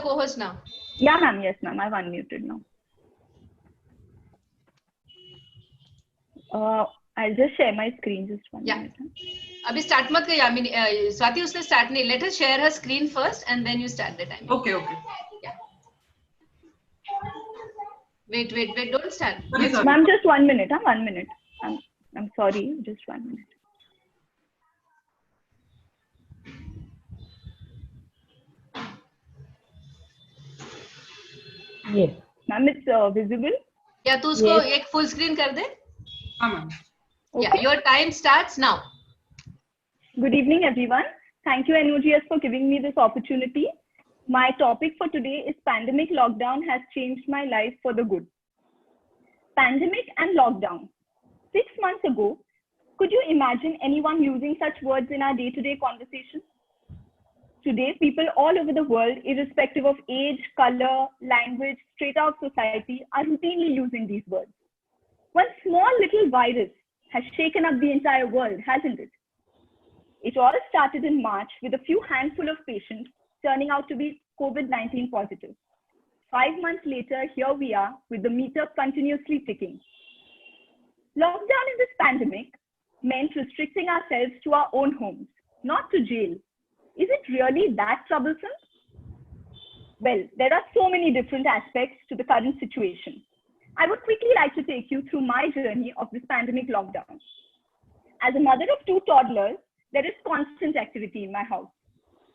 co-host now. Yeah, ma'am. Yes, ma'am. I've unmuted now. I'll just share my screen just one minute. अभी start मत कर यामिनी, स्वाति उसने start नहीं. Let her share her screen first and then you start the time. Okay. Yeah. Wait. Don't start. Sorry. Ma'am, just 1 minute. 1 minute. I'm sorry. Just 1 minute. Yes. Ma'am, it's visible. Yeah, तू उसको एक full screen कर दे. हाँ ma'am. Yeah, your time starts now. Good evening, everyone. Thank you, NOGS, for giving me this opportunity. My topic for today is pandemic lockdown has changed my life for the good. Pandemic and lockdown. 6 months ago, could you imagine anyone using such words in our day-to-day conversation? Today, people all over the world, irrespective of age, color, language, strata of society, are routinely using these words. One small little virus has shaken up the entire world, hasn't it? It all started in March with a few handful of patients turning out to be COVID-19 positive. 5 months later, here we are with the meter continuously ticking. Lockdown in this pandemic meant restricting ourselves to our own homes, not to jail. Is it really that troublesome? Well, there are so many different aspects to the current situation. I would quickly like to take you through my journey of this pandemic lockdown. As a mother of 2 toddlers, there is constant activity in my house.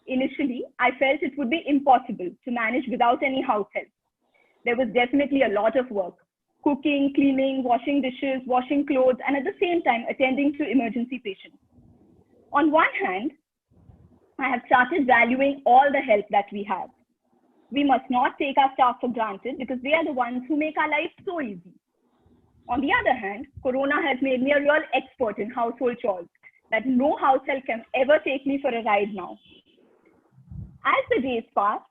Initially, I felt it would be impossible to manage without any house help. There was definitely a lot of work: cooking, cleaning, washing dishes, washing clothes, and at the same time attending to emergency patients. On one hand, I have started valuing all the help that we have. We must not take our staff for granted because they are the ones who make our life so easy. On the other hand, Corona has made me a real expert in household chores that no house help can ever take me for a ride now. As the days passed,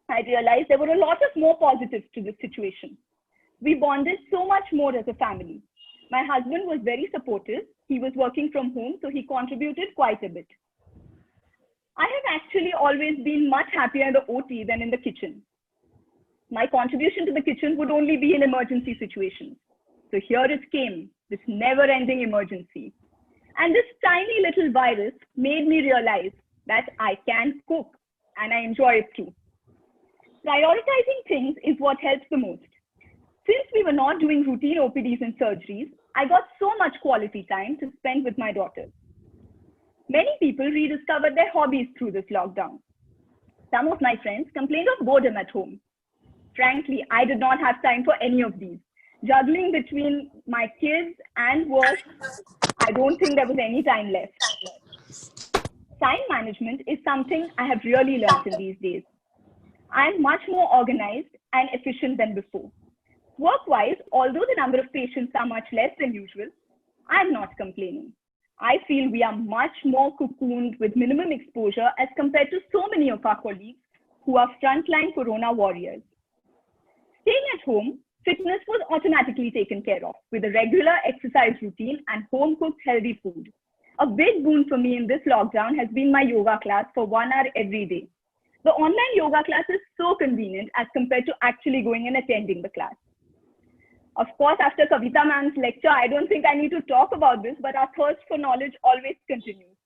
I realized there were a lot of more positives to this situation. We bonded so much more as a family. My husband was very supportive. He was working from home, so he contributed quite a bit. I have actually always been much happier in the OT than in the kitchen. My contribution to the kitchen would only be in emergency situations. So here it came, this never-ending emergency. And this tiny little virus made me realize that I can cook, and I enjoy it too. Prioritizing things is what helps the most. Since we were not doing routine OPDs and surgeries, I got so much quality time to spend with my daughters. Many people rediscovered their hobbies through this lockdown. Some of my friends complained of boredom at home. Frankly, I did not have time for any of these. Juggling between my kids and work, I don't think there was any time left. Time management is something I have really learned in these days. I am much more organized and efficient than before. Work-wise, although the number of patients are much less than usual, I am not complaining. I feel we are much more cocooned with minimum exposure as compared to so many of our colleagues who are frontline Corona warriors. Staying at home, fitness was automatically taken care of with a regular exercise routine and home-cooked healthy food. A big boon for me in this lockdown has been my yoga class for 1 hour every day. The online yoga class is so convenient as compared to actually going and attending the class. Of course, after Kavita ma'am's lecture, I don't think I need to talk about this, but our thirst for knowledge always continues.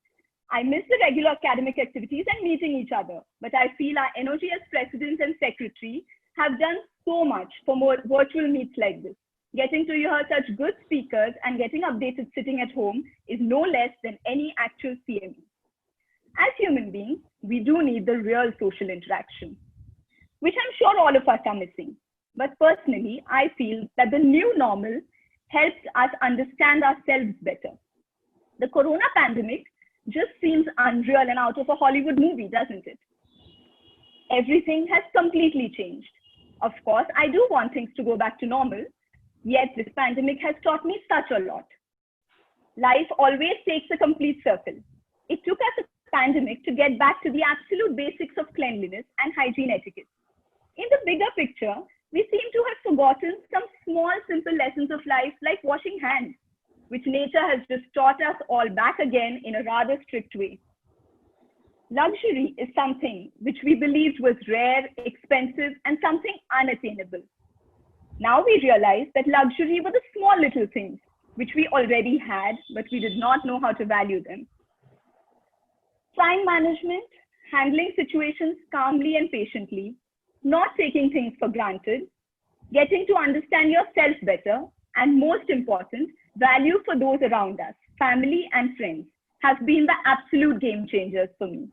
I miss the regular academic activities and meeting each other, but I feel our NOGS president and secretary have done so much for more virtual meets like this. Getting to hear such good speakers and getting updated sitting at home is no less than any actual CME. As human beings, we do need the real social interaction, which I'm sure all of us are missing. But personally, I feel that the new normal helps us understand ourselves better. The Corona pandemic just seems unreal and out of a Hollywood movie, doesn't it? Everything has completely changed. Of course, I do want things to go back to normal, yet this pandemic has taught me such a lot. Life always takes a complete circle. It took us a pandemic to get back to the absolute basics of cleanliness and hygiene etiquette. In the bigger picture, we seem to have forgotten some small, simple lessons of life like washing hands, which nature has just taught us all back again in a rather strict way. Luxury is something which we believed was rare, expensive, and something unattainable. Now we realize that luxury were the small little things which we already had, but we did not know how to value them. Time management, handling situations calmly and patiently, not taking things for granted, getting to understand yourself better, and most important, value for those around us, family and friends, has been the absolute game changers for me.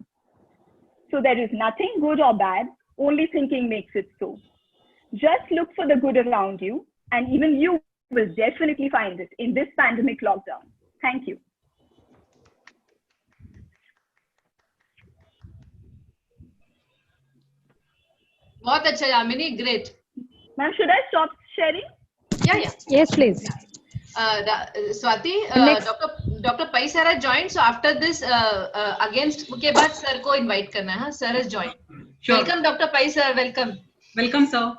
So there is nothing good or bad, only thinking makes it so. Just look for the good around you, and even you will definitely find it in this pandemic lockdown. Thank you. बहुत अच्छा Yamini, great. Ma'am, should I stop sharing? Yeah. Yes, please. Swati, Next. Dr. Pai sir has joined, so after this against के बाद sir को invite करना है. Sir has joined. Sure. Welcome Dr. Pai sir, welcome. Welcome, sir.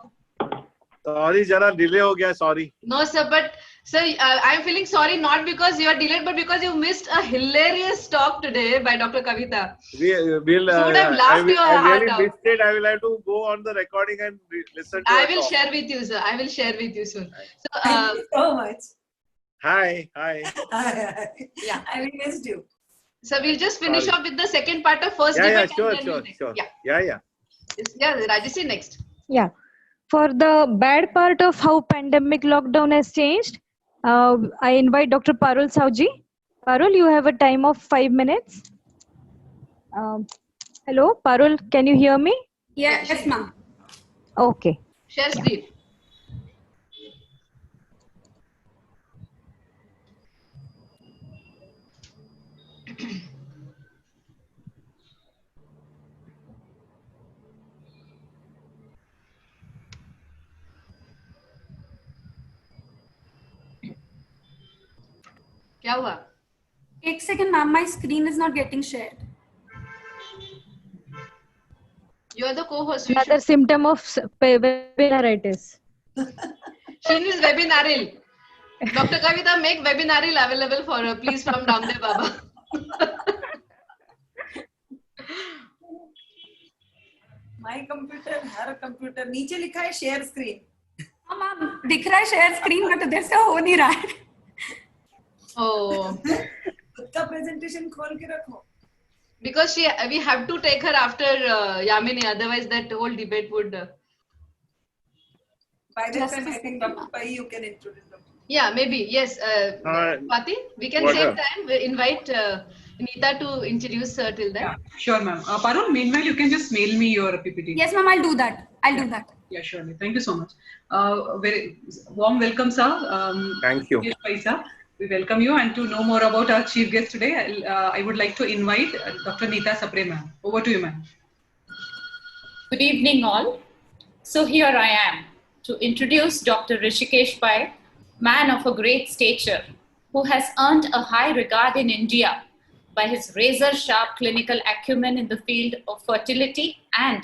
Sorry, जरा delay हो गया. Sorry. No sir, but sir, I am feeling sorry not because you are delayed, but because you missed a hilarious talk today by Dr. Kavita. We'll. You would have laughed your I heart really out. missed it. I will have to go on the recording and listen to I it will all. share with you, sir. I will share with you soon. So, Thank you so much. Hi. Yeah. I missed you. So we'll just finish Sorry. off with the second part of first Yeah, debate. sure. and then we'll next. Yeah. Yeah, Rajeshri next. Yeah. For the bad part of how pandemic lockdown has changed, I invite Dr. Parul Sauji. Parul, you have a time of 5 minutes. Hello, Parul, can you hear me? Yes, ma'am. Okay. Share screen. क्या हुआ? Take a second, ma'am. My screen is not getting shared. You are the co-host. You Another symptom of webinaritis. She is webinaril. Dr. Kavita, make webinaril available for her, please, from Ramdev Baba. My computer, her computer. नीचे लिखा है share screen. हाँ ma'am दिख रहा है share screen but उधर से हो नहीं रहा है. Oh, खुद का presentation खोल के रखो. because we have to take her after Yamini, otherwise that whole debate would. By that Just time, a I think second, Dr. Pai, you can introduce them. Yeah, maybe yes. Pati, we can What save else? time. We invite Neeta to introduce her till then. Yeah, sure, ma'am. Parul, meanwhile, you can just mail me your PPT. Yes, ma'am. I'll do that. Yeah, surely. Thank you so much. Very warm welcome, sir. Thank you. Yes, Pai, sir. We welcome you, and to know more about our chief guest today, I would like to invite Dr. Neeta Sapre, ma'am. Over to you, ma'am. Good evening, all. So here I am to introduce Dr. Rishikesh Pai, man of a great stature, who has earned a high regard in India by his razor-sharp clinical acumen in the field of fertility and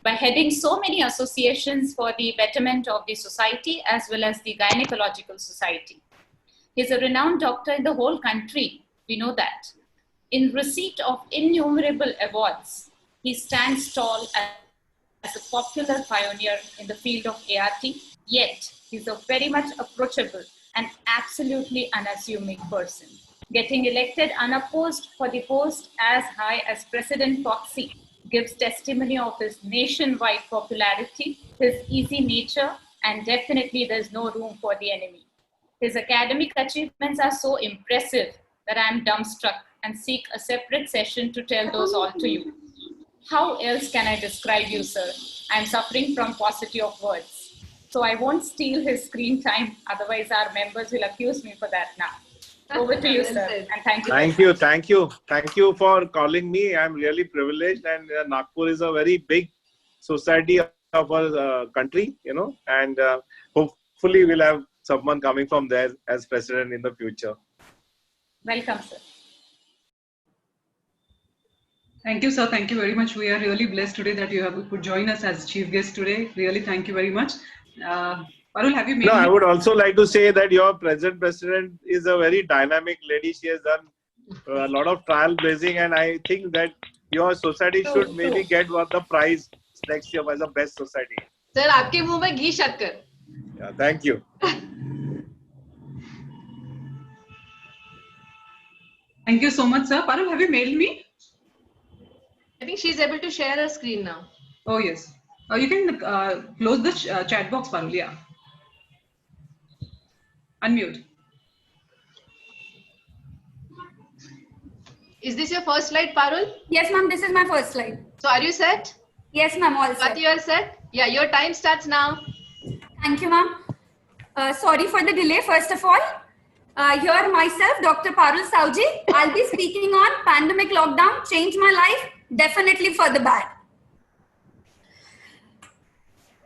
by heading so many associations for the betterment of the society as well as the gynecological society. He's a renowned doctor in the whole country, we know that. In receipt of innumerable awards, he stands tall as a popular pioneer in the field of ART, yet he's a very much approachable and absolutely unassuming person. Getting elected unopposed for the post as high as President Foxy gives testimony of his nationwide popularity, his easy nature, and definitely there's no room for the enemy. His academic achievements are so impressive that I am dumbstruck and seek a separate session to tell those all to you. How else can I describe you, sir? I'm suffering from paucity of words. So I won't steal his screen time, otherwise our members will accuse me for that now. Over to you, Well sir, said. and thank you. Thank you for calling me. I'm really privileged, and Nagpur is a very big society of our country, and hopefully we'll have someone coming from there as president in the future. Welcome, sir. Thank you, sir. Thank you very much. We are really blessed today that you could join us as chief guest today. Really, thank you very much. Parul, have you made? No, I would also like to say that your present president is a very dynamic lady. She has done a lot of trailblazing, and I think that your society should maybe get one the prize next year as the best society. Sir, आपके मुंह में घी शक्कर. Yeah, thank you. Thank you so much, sir. Parul, have you mailed me? I think she's able to share her screen now. Oh, yes. You can close the chat box, Parul. Yeah. Unmute. Is this your first slide, Parul? Yes, ma'am, this is my first slide. So are you set? Yes, ma'am, all set. Swati, you are set? Yeah, your time starts now. Thank you, ma'am. Sorry for the delay, first of all. Here myself, Dr. Parul Sauji. I'll be speaking on pandemic lockdown, changed my life, definitely for the bad.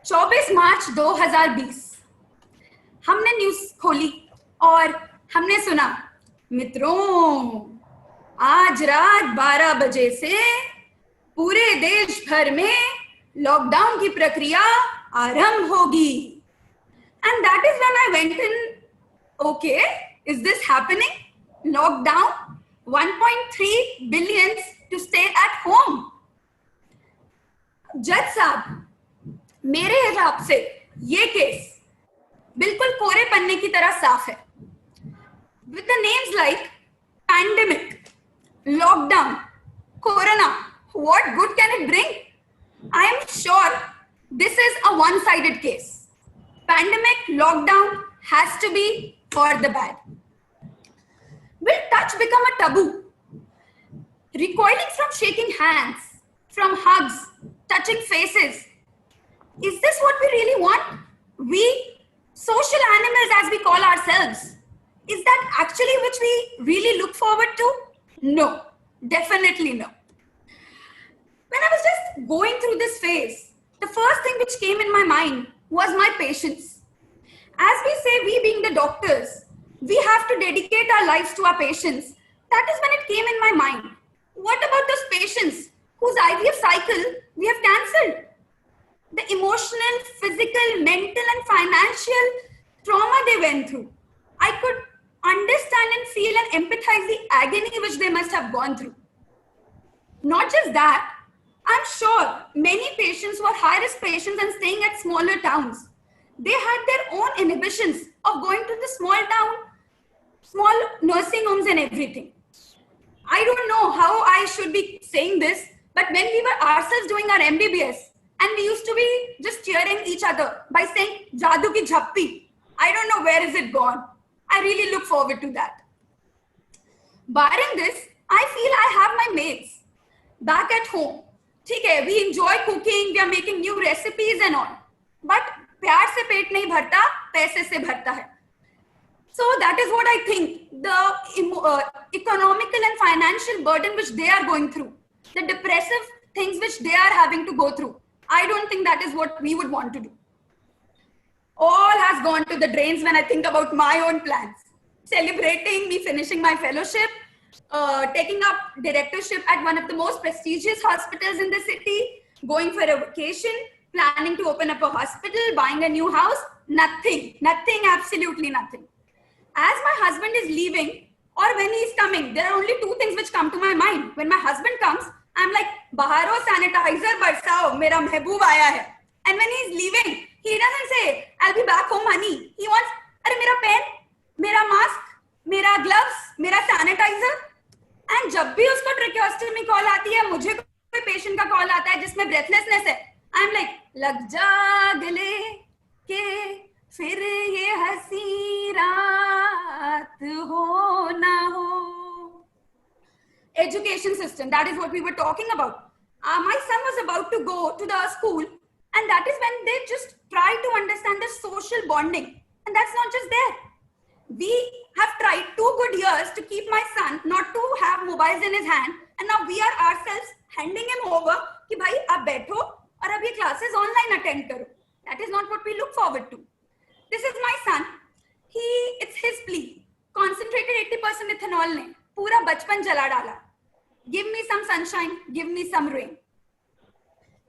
24 मार्च 2020 हमने news खोली और हमने सुना, मित्रों आज रात 12 बजे से पूरे देश भर में लॉकडाउन की प्रक्रिया आरंभ होगी. And that is when I went in, okay, is this happening? Lockdown, 1.3 billion to stay at home. जज साहब, मेरे हिसाब से ये केस बिल्कुल कोरे पन्ने की तरह साफ है. With the names like pandemic, lockdown, corona, what good can it bring? I am sure this is a one-sided case. Pandemic, lockdown has to be for the bad. Will touch become a taboo? Recoiling from shaking hands, from hugs, touching faces. Is this what we really want? We, social animals as we call ourselves, is that actually which we really look forward to? No, definitely no. When I was just going through this phase, the first thing which came in my mind was my patients. As we say, we being the doctors, we have to dedicate our lives to our patients. That is when it came in my mind. What about those patients whose IVF cycle we have cancelled? The emotional, physical, mental and financial trauma they went through. I could understand and feel and empathize the agony which they must have gone through. Not just that, I'm sure many patients who are high-risk patients and staying at smaller towns, they had their own inhibitions of going to the small town, small nursing homes and everything. I don't know how I should be saying this, but when we were ourselves doing our MBBS, and we used to be just cheering each other by saying, Jadoo ki jhappi. I don't know where is it gone. I really look forward to that. Barring this, I feel I have my mates back at home. Okay, we enjoy cooking, we are making new recipes and all. But प्यार से पेट नहीं भरता, पैसे से भरता है. So that is what I think, the economical and financial burden which they are going through, the depressive things which they are having to go through. I don't think that is what we would want to do. All has gone to the drains when I think about my own plans. Celebrating me finishing my fellowship, taking up directorship at one of the most prestigious hospitals in the city, going for a vacation, planning to open up a hospital, buying a new house, nothing, absolutely nothing. As my husband is leaving or when he is coming, there are only two things which come to my mind. When my husband comes, I'm like, baharo sanitizer barsao, mera mehboob aaya hai. And when he is leaving, he doesn't say, I'll be back home, honey. He wants, अरे मेरा pen, मेरा mask, मेरा gloves, मेरा sanitizer. And जब भी उसको tracheostomy call आती है, मुझे कोई patient का call आता है जिसमें breathlessness है, I'm like, लग जा गले के फिर ये हंसी रात हो ना हो. Education system, that is what we were talking about. My son was about to go to the school, and that is when they just try to understand the social bonding. And that's not just there. We have tried 2 good years to keep my son not to have mobiles in his hand, and now we are ourselves handing him over कि भाई आप बैठो और अब ये classes online attend करो. That is not what we look forward to. This is my son. It's his plea. Concentrated 80% ethanol ने पूरा बचपन जला डाला. Give me some sunshine, give me some rain.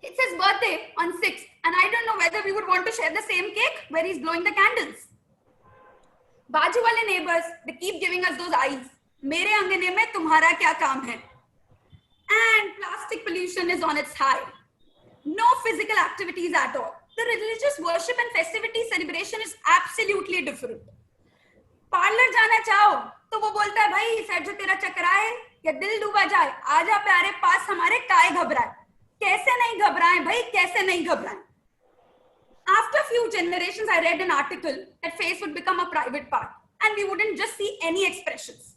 It's his birthday on 6th, and I don't know whether we would want to share the same cake where he's blowing the candles. Baaju wale neighbors, they keep giving us those eyes. मेरे अंगने में तुम्हारा क्या काम है? and plastic pollution is on its high. No physical activities at all. The religious worship and festivity celebration is absolutely different. Parlour जाना चाहो तो वो बोलता है भाई सेठ जो तेरा चकराए या दिल डूबा जाए आजा प्यारे पास हमारे काय घबराए. कैसे नहीं घबराएं भाई, कैसे नहीं घबराएं. After a few generations, I read an article that face would become a private part and we wouldn't just see any expressions.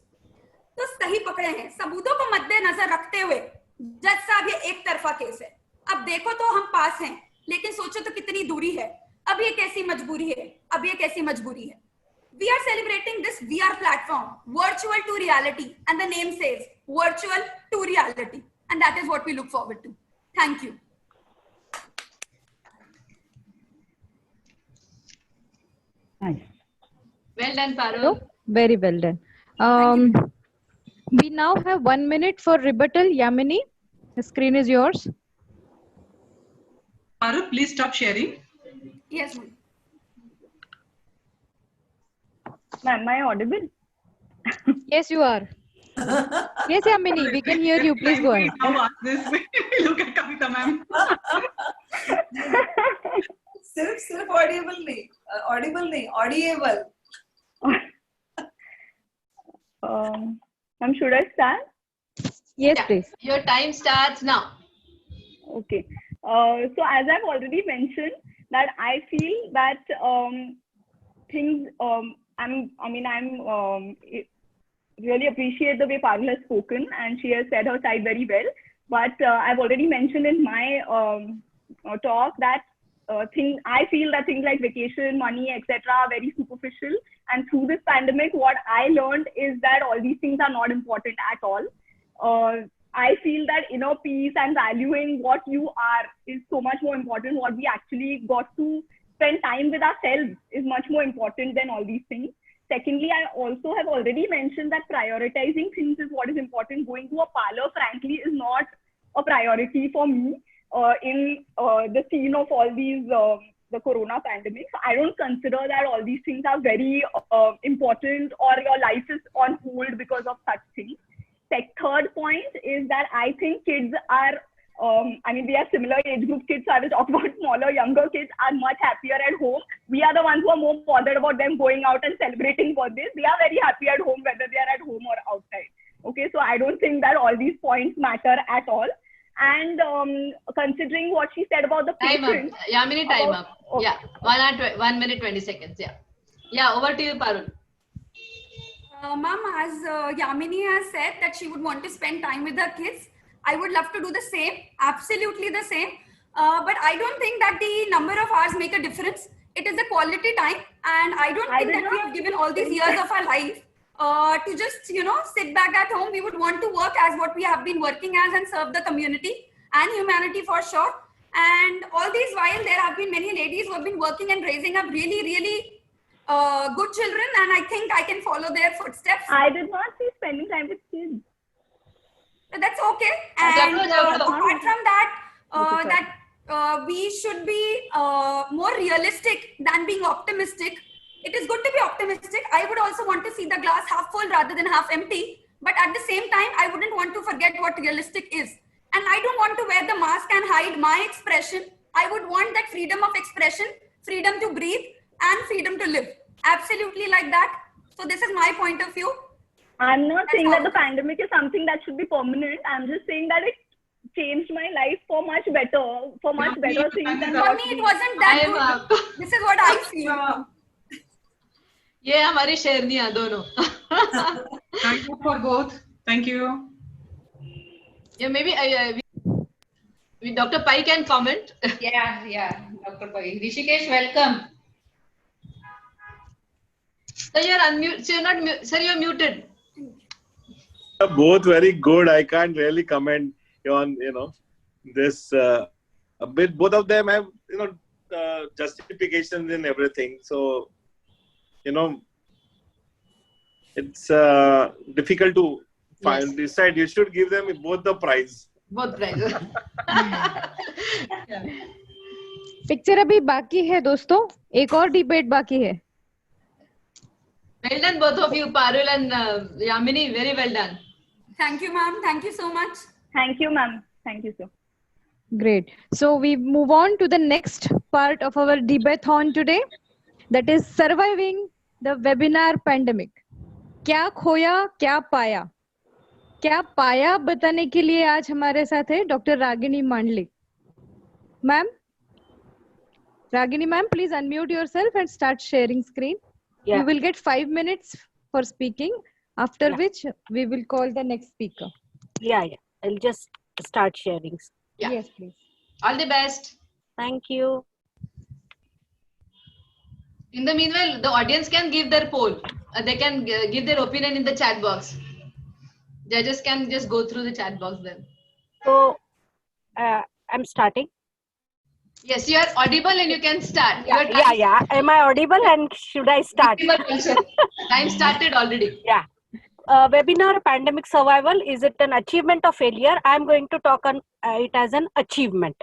तो सही पकड़े हैं. सबूतों को मद्देनजर रखते हुए जज साहब ये एक तरफा केस है. अब देखो तो हम पास हैं, लेकिन सोचो तो कितनी दूरी है. अब ये कैसी मजबूरी है, अब ये कैसी मजबूरी है. We are celebrating this VR platform, virtual to reality, and the name says virtual to reality, and that is what we look forward to. Thank you. Nice. Well done, Parul. Very well done. We now have 1 minute for rebuttal. Yamini, the screen is yours. Parul, please stop sharing. Yes, ma'am. Ma'am, am I audible? Yes, you are. Yes, Yamini, we can hear you. Please go ahead. Now ask this. Look at Kavita ma'am. सिर्फ audible नहीं, audible. Ma'am, should I start? Yes, Yeah. please. Your time starts now. Okay. So as I've already mentioned, that I feel that things. I'm really appreciate the way Parul has spoken, and she has said her side very well. But I've already mentioned in my talk that I feel that things like vacation, money, etc. are very superficial. And through this pandemic, what I learned is that all these things are not important at all. I feel that inner peace and valuing what you are is so much more important. What we actually got to spend time with ourselves is much more important than all these things. Secondly, I also have already mentioned that prioritizing things is what is important. Going to a parlor, frankly, is not a priority for me in the scene of all these, the corona pandemic. So I don't consider that all these things are very important or your life is on hold because of such things. Third point is that I think kids are, we are similar age group kids, so I will talk about smaller, younger kids are much happier at home. We are the ones who are more bothered about them going out and celebrating birthdays. They are very happy at home, whether they are at home or outside. Okay, so I don't think that all these points matter at all. And considering what she said about the Time patients, up. Yamini, time up. Okay. Yeah, 1 minute, 20 seconds. Yeah. Yeah, over to you, Parul. Ma'am, as Yamini has said that she would want to spend time with her kids, I would love to do the same, absolutely the same. But I don't think that the number of hours make a difference. It is the quality time, and I don't think that we have given all these years of our life to just, sit back at home. We would want to work as what we have been working as and serve the community and humanity for sure. And all these while, there have been many ladies who have been working and raising up really, really good children, and I think I can follow their footsteps. I did not see spending time with kids. That's okay. And apart from that, we should be more realistic than being optimistic. It is good to be optimistic. I would also want to see the glass half full rather than half empty. But at the same time, I wouldn't want to forget what realistic is. And I don't want to wear the mask and hide my expression. I would want that freedom of expression, freedom to breathe, and freedom to live. Absolutely like that. So this is my point of view. I'm not saying that the pandemic is something that should be permanent. I'm just saying that it changed my life for much better things. Than For me, it wasn't that good. This is what I feel. ये हमारी शेरनियां दोनों. Thank you for both. Thank you. Yeah, maybe Dr. Pai can comment. Yeah, Dr. Pai. Rishikesh, welcome. So you're unmute. So you're not mute. Sir, you're muted. Both very good. I can't really comment on this a bit. Both of them have justifications in everything. So it's difficult to decide. You should give them both the prize. Both prizes. Picture अभी बाकी है दोस्तों, एक और debate बाकी है. Well done, both of you, Parul and Yamini. Very well done. Thank you, ma'am. Thank you so much. Thank you, ma'am. Thank you, sir. Great. So we move on to the next part of our debate-thon today, that is surviving the webinar pandemic. क्या खोया क्या पाया? क्या पाया बताने के लिए आज हमारे साथ है doctor Ragini Mandlik ma'am. Ragini ma'am, please unmute yourself and start sharing screen. Yeah. You will get 5 minutes for speaking, after which we will call the next speaker. Yeah. I'll just start sharing. Yeah. Yes, please. All the best. Thank you. In the meanwhile, the audience can give their poll. They can give their opinion in the chat box. Judges can just go through the chat box then. So, I'm starting. Yes, you are audible and you can start. Yeah. Am I audible and should I start? Time started already. Yeah. Webinar pandemic survival, is it an achievement or failure? I'm going to talk on it as an achievement.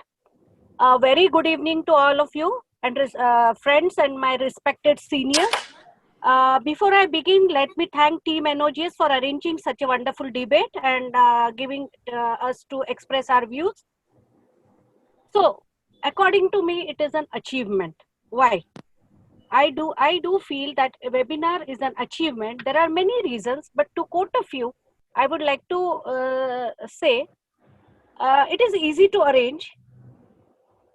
Very good evening to all of you and friends and my respected seniors. Before I begin, let me thank Team NOGS for arranging such a wonderful debate and giving us to express our views. So, according to me, it is an achievement. Why? I do feel that a webinar is an achievement. There are many reasons, but to quote a few, I would like to say it is easy to arrange.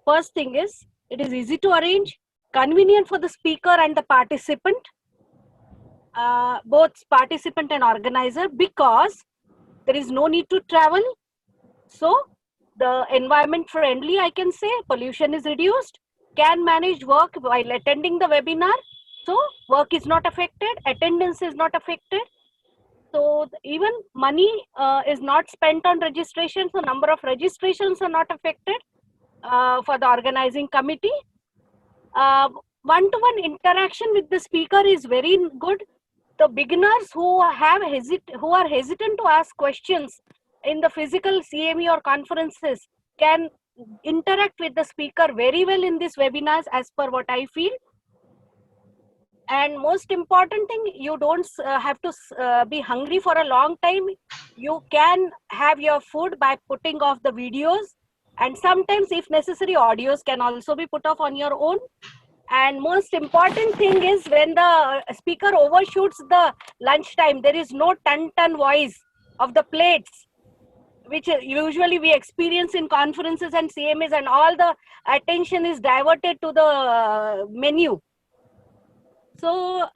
First thing is, it is easy to arrange, convenient for the speaker and the participant, both participant and organizer, because there is no need to travel. So, the environment friendly, I can say, pollution is reduced, can manage work while attending the webinar. So work is not affected, attendance is not affected. So even money is not spent on registration. So number of registrations are not affected for the organizing committee. One-to-one interaction with the speaker is very good. The beginners who are hesitant to ask questions in the physical CME or conferences can interact with the speaker very well in these webinars, as per what I feel. And most important thing, you don't have to be hungry for a long time. You can have your food by putting off the videos, and sometimes if necessary, audios can also be put off on your own. And most important thing is, when the speaker overshoots the lunchtime, there is no ton voice of the plates, which usually we experience in conferences and CMAs, and all the attention is diverted to the menu. So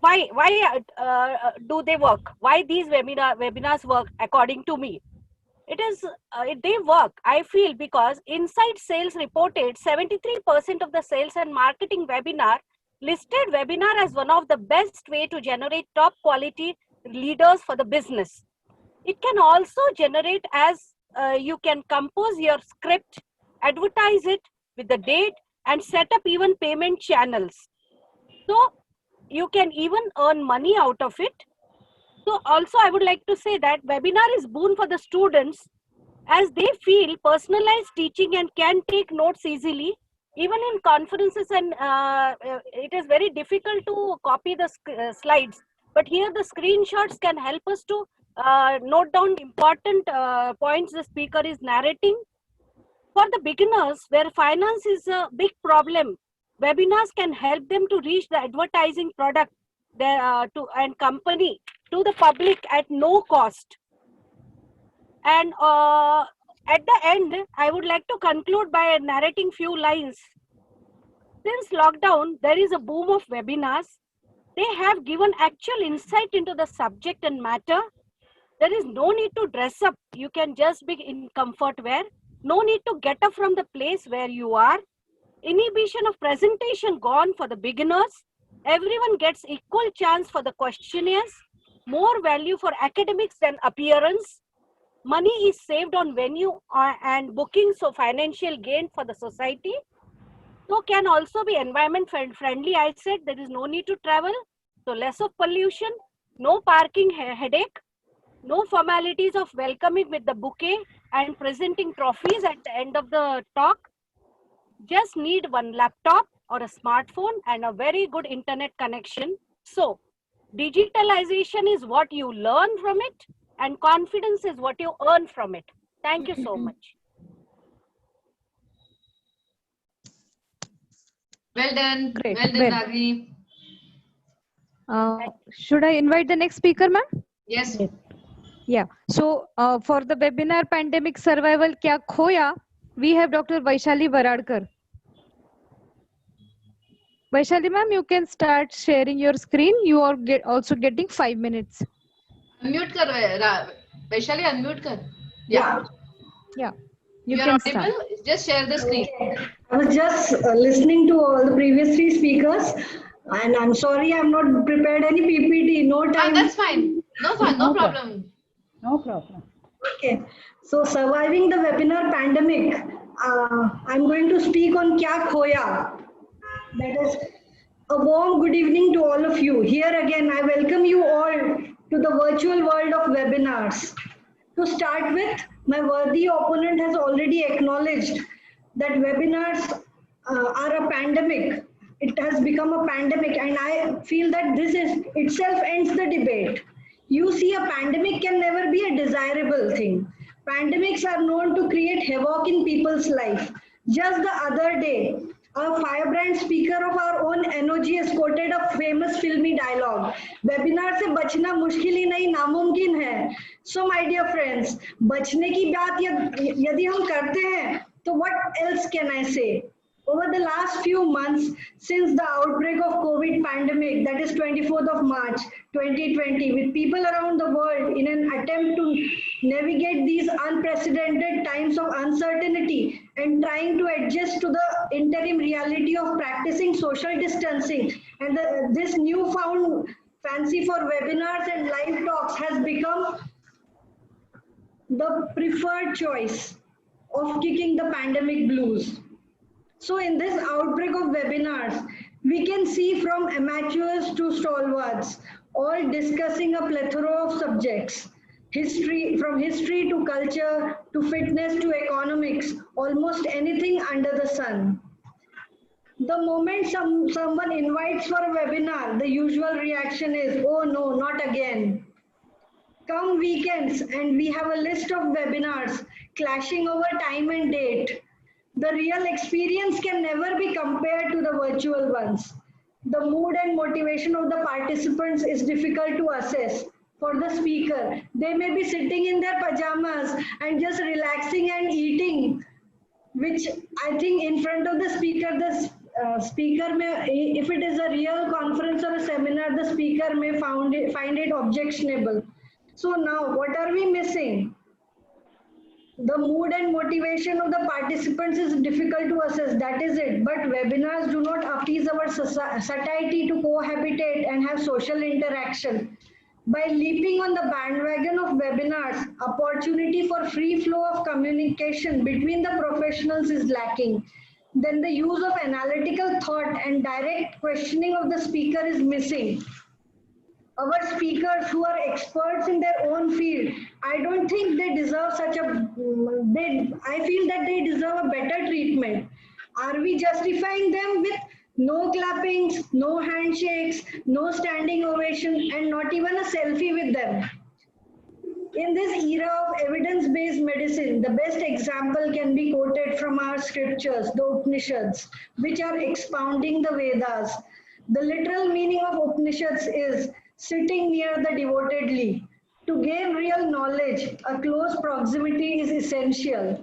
why do they work? Why these webinars work? According to me, it is they work, I feel, because Inside Sales reported 73% of the sales and marketing webinar listed webinar as one of the best way to generate top quality leaders for the business. It can also generate as you can compose your script, advertise it with the date, and set up even payment channels. So you can even earn money out of it. So also I would like to say that webinar is boon for the students, as they feel personalized teaching and can take notes easily. Even in conferences, and it is very difficult to copy the slides, but here the screenshots can help us to note down important points the speaker is narrating. For the beginners, where finance is a big problem, webinars can help them to reach the advertising product and company to the public at no cost. And at the end, I would like to conclude by narrating few lines. Since lockdown, there is a boom of webinars. They have given actual insight into the subject and matter. There is no need to dress up. You can just be in comfort wear. No need to get up from the place where you are. Inhibition of presentation gone for the beginners. Everyone gets equal chance for the questionnaires. More value for academics than appearance. Money is saved on venue and booking, so financial gain for the society. So can also be environment friendly. I said there is no need to travel. So less of pollution, no parking headache, no formalities of welcoming with the bouquet and presenting trophies at the end of the talk. Just need one laptop or a smartphone and a very good internet connection. So digitalization is what you learn from it. and confidence is what you earn from it. Thank you so much. Well done. Great. Well done, Well. Ragini. Should I invite the next speaker, ma'am? Yes. Yeah. So for the webinar Pandemic Survival Kya Khoya, we have Dr. Vaishali Varadkar. Vaishali ma'am, you can start sharing your screen. You are also getting 5 minutes. Unmute kar, Vaishali, unmute kar. Yeah. Yeah. You You are can audible. start. Just share the screen. I was just listening to all the previous three speakers, and I'm sorry I'm not prepared any PPT. No time. That's fine. No problem. No problem. Okay. So surviving the webinar pandemic, I'm going to speak on Kya Khoya. That is a warm good evening to all of you. Here again, I welcome you all to the virtual world of webinars. To start with, my worthy opponent has already acknowledged that webinars are a pandemic. It has become a pandemic, and I feel that this is itself ends the debate. You see, a pandemic can never be a desirable thing. Pandemics are known to create havoc in people's life. Just the other day, a firebrand speaker of our own NOGS quoted a famous filmy dialogue, webinar से बचना मुश्किल ही नहीं नामुमकिन है. So my dear friends, बचने की बात यदि हम करते हैं, तो what else can I say? Over the last few months, since the outbreak of COVID pandemic, that is 24th of March 2020, with people around the world in an attempt to navigate these unprecedented times of uncertainty and trying to adjust to the interim reality of practicing social distancing, and this newfound fancy for webinars and live talks has become the preferred choice of kicking the pandemic blues. So in this outbreak of webinars, we can see from amateurs to stalwarts, all discussing a plethora of subjects, from history to culture, to fitness to economics, almost anything under the sun. The moment someone invites for a webinar, the usual reaction is, oh no, not again. Come weekends and we have a list of webinars clashing over time and date. The real experience can never be compared to the virtual ones. The mood and motivation of the participants is difficult to assess. For the speaker, they may be sitting in their pajamas and just relaxing and eating, which I think in front of the speaker may, if it is a real conference or a seminar, the speaker may find it objectionable. So now, what are we missing? The mood and motivation of the participants is difficult to assess, that is it. But webinars do not appease our satiety to cohabitate and have social interaction. By leaping on the bandwagon of webinars, opportunity for free flow of communication between the professionals is lacking. Then the use of analytical thought and direct questioning of the speaker is missing. Our speakers who are experts in their own field, I don't think they deserve I feel that they deserve a better treatment. Are we justifying them with no clappings, no handshakes, no standing ovation, and not even a selfie with them? In this era of evidence-based medicine, the best example can be quoted from our scriptures, the Upanishads, which are expounding the Vedas. The literal meaning of Upanishads is sitting near the devotedly. To gain real knowledge, a close proximity is essential.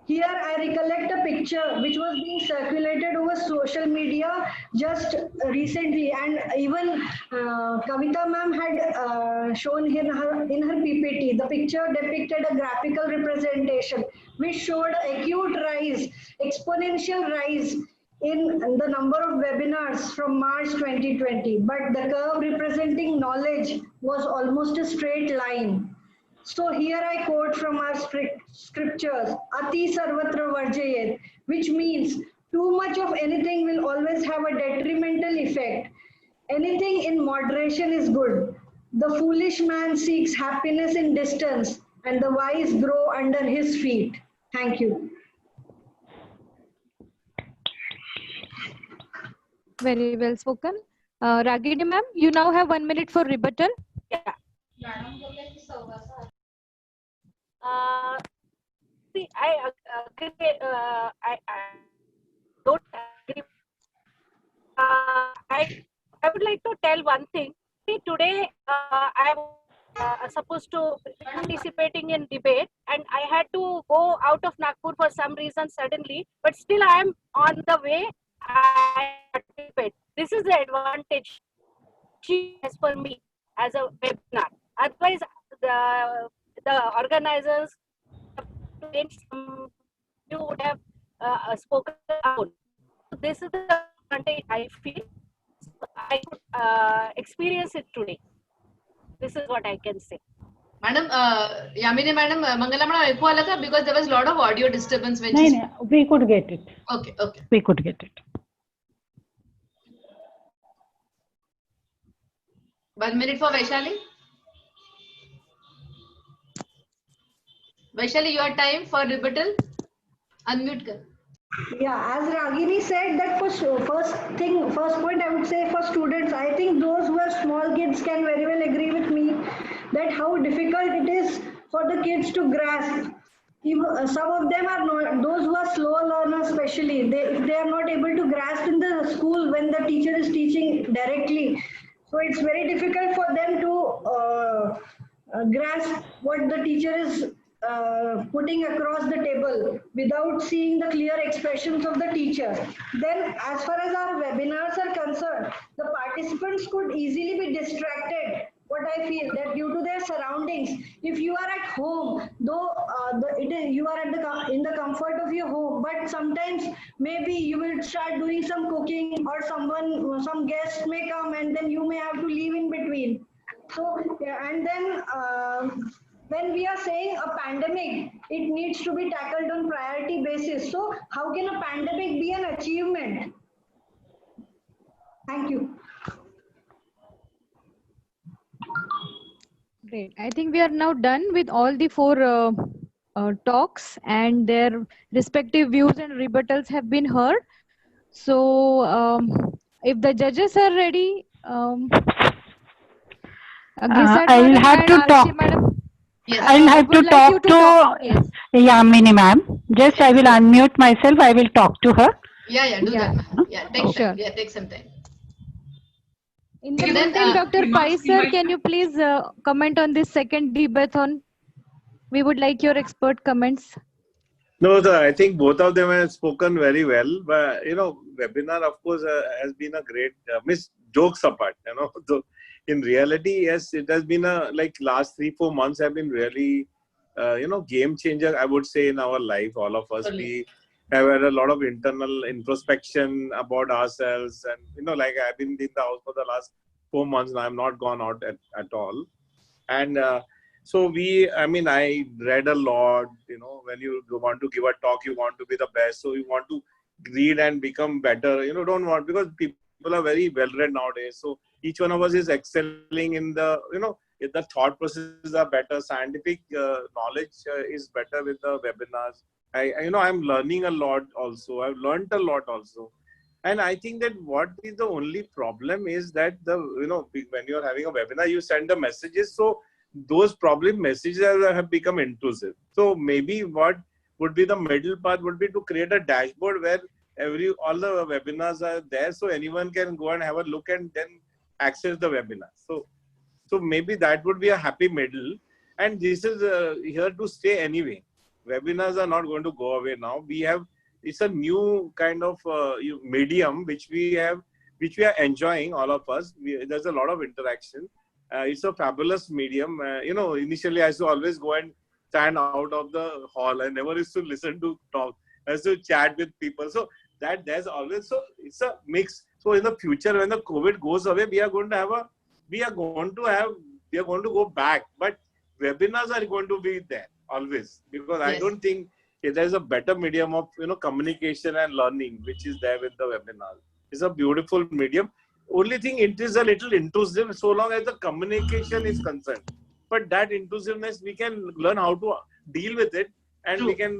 Here I recollect a picture which was being circulated over social media just recently, and even Kavita ma'am had shown in her PPT. The picture depicted a graphical representation which showed acute rise, exponential rise in the number of webinars from March 2020, but the curve representing knowledge was almost a straight line. So here I quote from our scriptures, Ati Sarvatra Varjayet, which means too much of anything will always have a detrimental effect. Anything in moderation is good. The foolish man seeks happiness in distance, and the wise grow under his feet. Thank you. Very well spoken. Ragini ma'am, you now have 1 minute for rebuttal. Yeah. See, I agree. I don't agree. I would like to tell one thing. See, today I'm supposed to be participating in debate, and I had to go out of Nagpur for some reason suddenly. But still, I am on the way. I participate. This is the advantage as for me as a webinar. Otherwise, the organizers you would have spoken out. This is the advantage I feel. I could experience it today. This is what I can say. Madam, Yamini madam, Mangala madam, ऐकू आला था because there was a lot of audio disturbance when No, she no, we could get it. Okay, okay. We could get it. 1 minute for Vaishali. Vaishali, your time for rebuttal. Unmute kar. Yeah, as Ragini said, that first point I would say for students, I think those who are small kids can very well agree with me that how difficult it is for the kids to grasp. Some of them are not, those who are slow learners especially, if they are not able to grasp in the school when the teacher is teaching directly. So it's very difficult for them to grasp what the teacher is putting across the table without seeing the clear expressions of the teacher. Then as far as our webinars are concerned, the participants could easily be distracted. What I feel that due to their surroundings, if you are at home, though you are in the comfort of your home, but sometimes maybe you will start doing some cooking or some guest may come and then you may have to leave in between. So and then when we are saying a pandemic, it needs to be tackled on priority basis. So how can a pandemic be an achievement? Thank you. Great. I think we are now done with all the 4 talks, and their respective views and rebuttals have been heard. So if the judges are ready, I will have to talk. Yes. I will have to talk to Yamini ma'am. Just I will unmute myself. I will talk to her. Yeah, do that, ma'am. Yeah, take some time. In the meantime, Dr. Pai sir, can you please comment on this second debathon? We would like your expert comments. No, sir, I think both of them have spoken very well. But, webinar, of course, has been a great, jokes apart, So in reality, yes, it has been last 3-4 months have been really, game changer, I would say, in our life, all of us. We have had a lot of internal introspection about ourselves. And, I've been in the house for the last 4 months now. I'm not gone out at all. And so I read a lot, when you want to give a talk, you want to be the best. So you want to read and become better, don't want, because people are very well read nowadays. So each one of us is excelling in the, if the thought processes are better, scientific knowledge is better with the webinars. I'm learning a lot also. I've learned a lot also. And I think that what is the only problem is that when you're having a webinar, you send the messages. So those problem messages have become intrusive. So maybe what would be the middle path would be to create a dashboard where all the webinars are there, so anyone can go and have a look and then access the webinar. So maybe that would be a happy middle. And this is here to stay anyway. Webinars are not going to go away now. It's a new kind of medium which we are enjoying, all of us. There's a lot of interaction. It's a fabulous medium. Initially I used to always go and stand out of the hall. I never used to listen to talk. I used to chat with people. So there's always, so it's a mix. So in the future, when the COVID goes away, we are going to go back. But webinars are going to be there always, because I don't think there's a better medium of communication and learning which is there with the webinar. It's a beautiful medium. Only thing, it is a little intrusive so long as the communication is concerned. But that intrusiveness, we can learn how to deal with it, and we can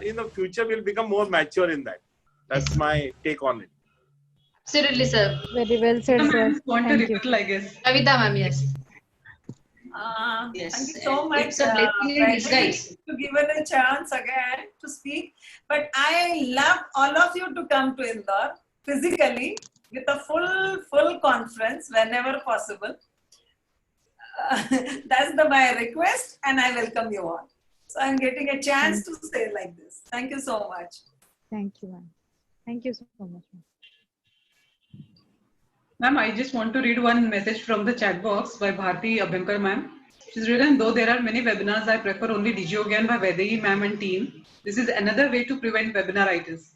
in the future we'll become more mature in that. That's my take on it. Absolutely, sir. Very well said, sir. Want to rebuttal, I guess. Kavita ma'am, yes. Yes, Thank you so much, it's a blessing in disguise. to given a chance again to speak. But I love all of you to come to Indore physically with a full conference whenever possible. That's my request, and I welcome you all. So I'm getting a chance to say like this. Thank you so much. Thank you, ma'am. Thank you so much. Ma'am, I just want to read one message from the chat box by Bharti Abhyankar ma'am. She's written, though there are many webinars, I prefer only DigiOgyan by Vaidehi ma'am and team. This is another way to prevent webinaritis.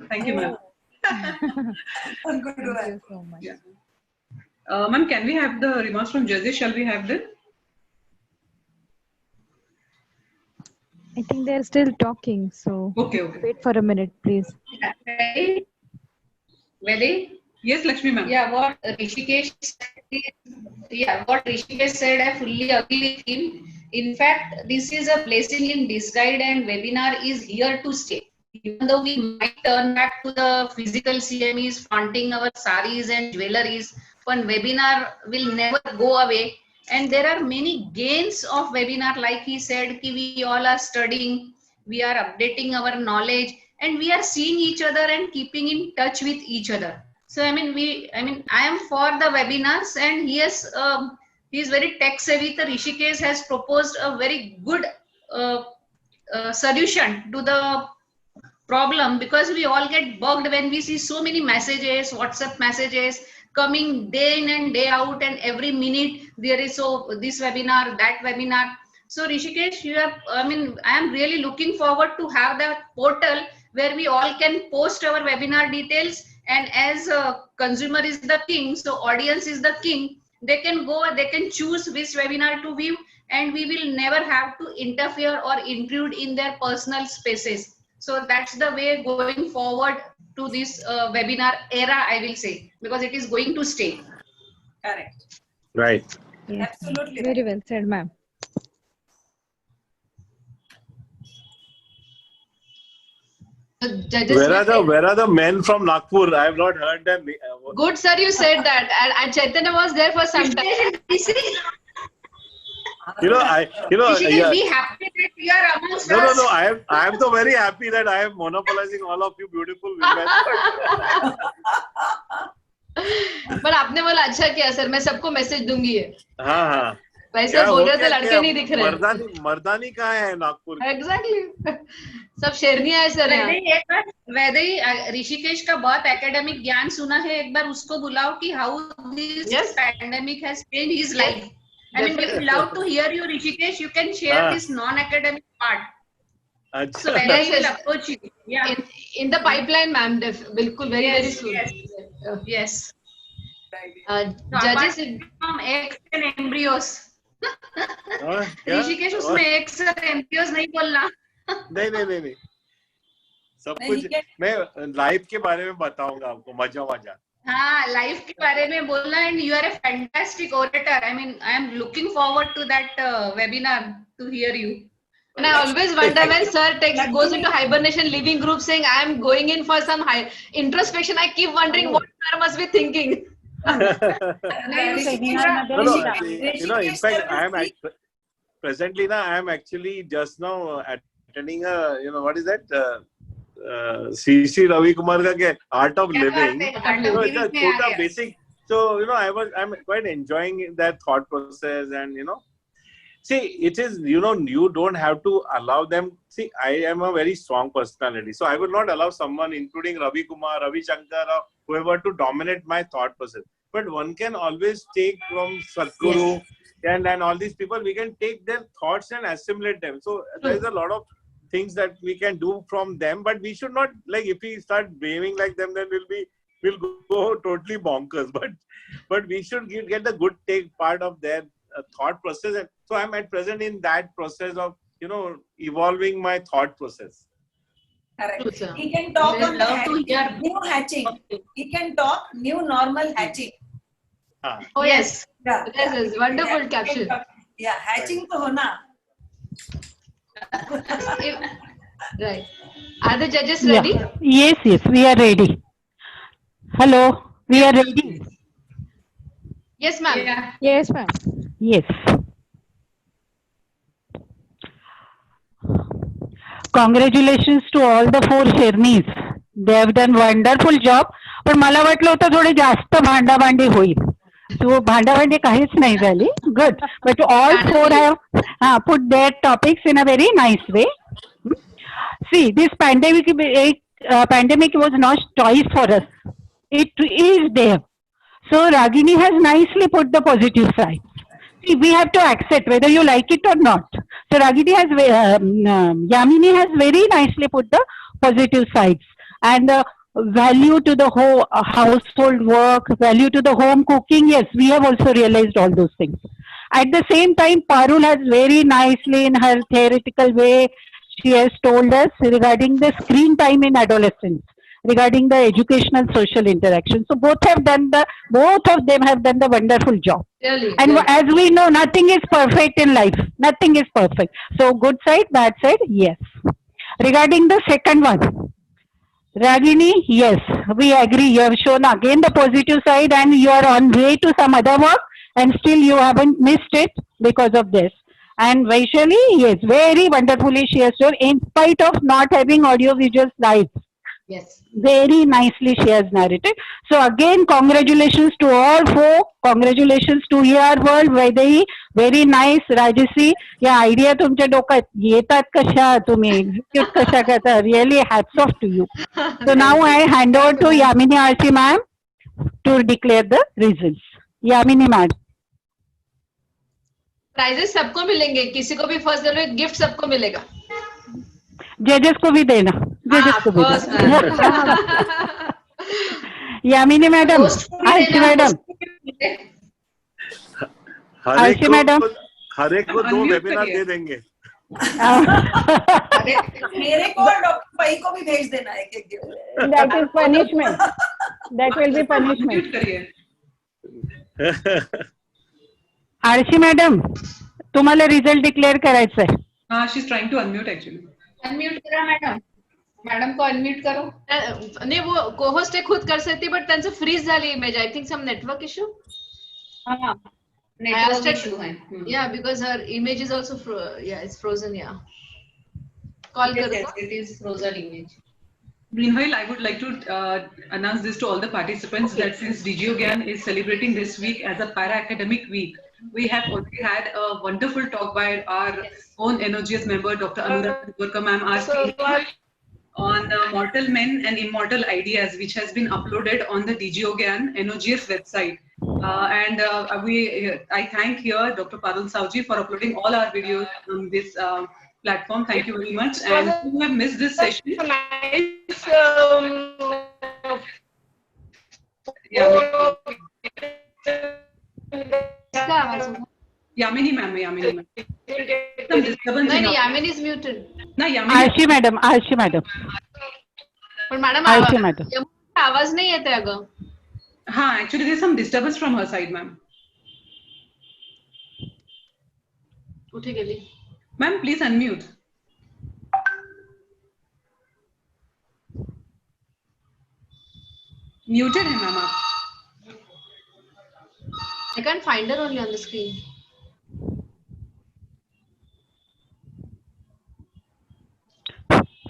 Thank you, ma'am. Good Thank you so much. Yeah. Ma'am, can we have the remarks from judges? Shall we have them? I think they're still talking, so Okay. wait for a minute, please. Ready? Yes, Lakshmi ma'am. Yeah, what Rishikesh said, I fully agree with him. In fact, this is a blessing in disguise, and webinar is here to stay. Even though we might turn back to the physical CMEs, flaunting our saris and jewelries, but webinar will never go away. And there are many gains of webinar, like he said, ki we all are studying, we are updating our knowledge, and we are seeing each other and keeping in touch with each other. So I am for the webinars, and he is very tech savvy. The Rishikesh has proposed a very good solution to the problem, because we all get bugged when we see so many messages, WhatsApp messages coming day in and day out, and every minute there is this webinar, that webinar. So Rishikesh, I am really looking forward to have that portal where we all can post our webinar details, and as a consumer is the king, so audience is the king. They can go, they can choose which webinar to view, and we will never have to interfere or intrude in their personal spaces. So that's the way going forward to this webinar era, I will say, because it is going to stay. Correct. Right. Yes, Absolutely. very well said, ma'am. Judges, Where are the men from Nagpur? I have not heard them. good, sir, you said that, and Chaitanya was there for some time. Rishikesh, yeah. Be happy that we are amongst us. No. I am so very happy that I am monopolizing all of you beautiful women. पर आपने बोला अच्छा किया sir, मैं सबको message दूंगी है. हाँ. वैसे बोल रहे थे लड़के नहीं दिख रहे. मर्दानी कहाँ है नागपुर? Exactly. सब शेरनियां है सर. वैदेही ऋषिकेश का बहुत एकेडमिक ज्ञान सुना है, एक बार उसको बुलाओ कि how this pandemic has changed his life. I mean, we would love to hear you, Rishikesh. You can share this non-academic part. So, whether he will approach you. Yeah. In the pipeline, ma'am. Bilkul, very soon. Yes. Judges from eggs and embryos. Rishikesh उसमें eggs और embryos नहीं बोलना. नहीं. सब कुछ मैं life के बारे में बताऊंगा आपको, मजा. हाँ, लाइफ के बारे में बोलना. And you are a fantastic orator. I am looking forward to that webinar to hear you. And I always wonder when sir goes into hibernation living group saying I am going in for some introspection, I keep wondering what sir must be thinking. No, in fact, I am presently now. I am actually just now attending a what is that? C.C. Ravi Kumar ka Art of Living. It's a quite basic. So I'm quite enjoying that thought process, and see, it is you don't have to allow them. See, I am a very strong personality, so I will not allow someone, including Ravi Kumar, Ravi Shankar, or whoever, to dominate my thought process. But one can always take from Sadhguru and all these people. We can take their thoughts and assimilate them. So there is a lot of things that we can do from them, but we should not, like, if we start behaving like them, then we'll go totally bonkers. But we should get the good part of their thought process. And so I'm at present in that process of evolving my thought process. Correct. He can talk on new hatching. He can talk new normal hatching. Oh yes. Yeah. This is wonderful caption. Yeah, hatching to hona. Right. Are the judges ready? Yes, we are ready. Hello, we are ready. Yes, ma'am. Yeah. Yes, ma'am. Yes. Congratulations to all the 4 Shernis. They have done wonderful job. पण मला वाटलं होतं थोडी जास्त भांडाभांडी होईल. So भांडाभांडी काहीच नाही झाली. Good. But all 4 have put their topics in a very nice way. See, this pandemic was not choice for us. It is there. So Ragini has nicely put the positive side. See, we have to accept whether you like it or not. So Ragini has, Yamini has very nicely put the positive sides and value to the whole household work, value to the home cooking. Yes, we have also realized all those things. At the same time, Parul has very nicely in her theoretical way, she has told us regarding the screen time in adolescence, regarding the educational social interaction. So both of them have done the wonderful job. Really, And really. as we know, nothing is perfect in life. Nothing is perfect. So good side, bad side, yes. Regarding the second one, Ragini, yes, we agree. You have shown again the positive side and you are on way to some other work and still you haven't missed it because of this. And Vaishali, yes, very wonderfully she has shown in spite of not having audio visual slides. Yes. Very nicely she has narrated. So again, congratulations to all 4. Congratulations to ER World, Vaidehi. Very nice, Rajasi. या idea तुमच्या डोक्यात येतात कशा तुम्ही execute कशा करता. Really hats off to you. So now I hand over to Yamini Archie ma'am to declare the results. Yamini ma'am. Prizes सबको मिलेंगे, किसी को भी फर्स्ट दे गिफ्ट सबको मिलेगा. जजेस को भी देना. जजेस को भी देना. यामिनी मैडम, आरती मैडम, आरती मैडम, हर एक को 2 वेबिनार दे देंगे. मेरे को और डॉक्टर पई को भी भेज देना है एक gift. That is punishment. That will be punishment. Aarshi madam, तुम्हाला रिझल्ट डिक्लेअर करायचा आहे. She's trying to unmute actually. Unmute करा मैडम. मैडम को अनम्यूट करो. नहीं, वो को-होस्ट खुद कर सकती, बट त्यांचं फ्रीज झाली image. I think some network issue. हां, नेटवर्क इश्यू है. Yeah, because her image is also it's frozen. Yeah, call करो. It is frozen image. Meanwhile, I would like to announce this to all the participants that since DGO GYAN is celebrating this week as a para-academic week, we have already had a wonderful talk by our own NOGS member, Dr. Anurag Gurkar ma'am, on Mortal Men and Immortal Ideas, which has been uploaded on the DGO GYAN NOGS website. I thank here Dr. Parul Sauji for uploading all our videos on this platform. Thank you very much. And who have missed this session? Yamini ma'am. Some disturbance. नहीं, Yamini is muted. ना Yamini. आरशी madam. पण madam आवाज नाही येते अगं. हाँ, actually there's some disturbance from her side, ma'am. कुठे गेली? Ma'am, please unmute. Muted है ma'am आप. I can't find her only on the screen.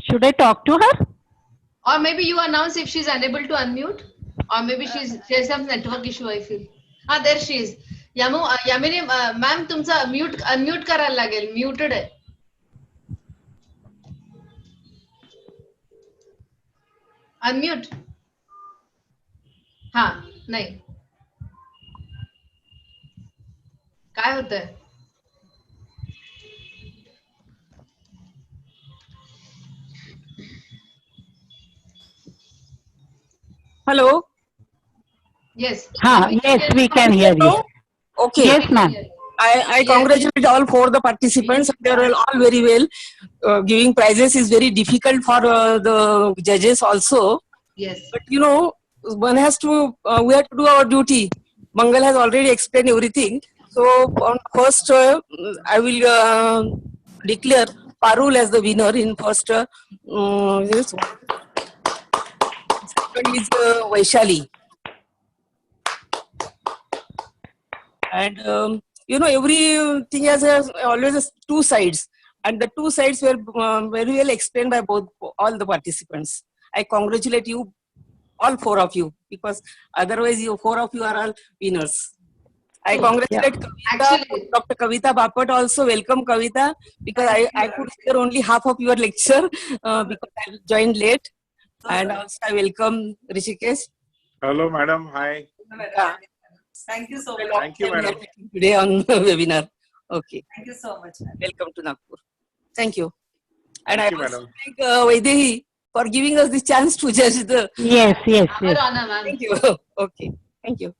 Should I talk to her? Or maybe you announce if she's unable to unmute, or maybe she has some network issue. I feel. Ah, there she is. Yamini ma'am, तुमचा unmute करायला लागेल. Muted आहे. Unmute. हाँ, नहीं. काय होतंय? Hello. Yes. Yes, we can hear you. Okay. Yes, ma'am. I congratulate all 4 the participants. They are all very well. Giving prizes is very difficult for the judges also. Yes. But you know, one has to. We have to do our duty. Mangal has already explained everything. So on first, I will declare Parul as the winner in first. Yes. Second is Vaishali. And you know, everything has always 2 sides. And the two sides were very well explained by all the participants. I congratulate you, all four of you, because otherwise you four of you are all winners. I congratulate Kavita, Dr. Kavita Bapat also. Welcome, Kavita, because I could hear only half of your lecture because I joined late. And also I welcome Rishikesh. Hello, madam. Hi. Yeah. Thank you so much. Thank you, madam. Today on webinar. Okay. Thank you so much. Welcome to Nagpur. Thank you. And Thank you, I also madam. thank Vaidehi for giving us the chance to judge the. Yes, yes, Our yes. honor, ma'am. Thank you. Okay. Thank you.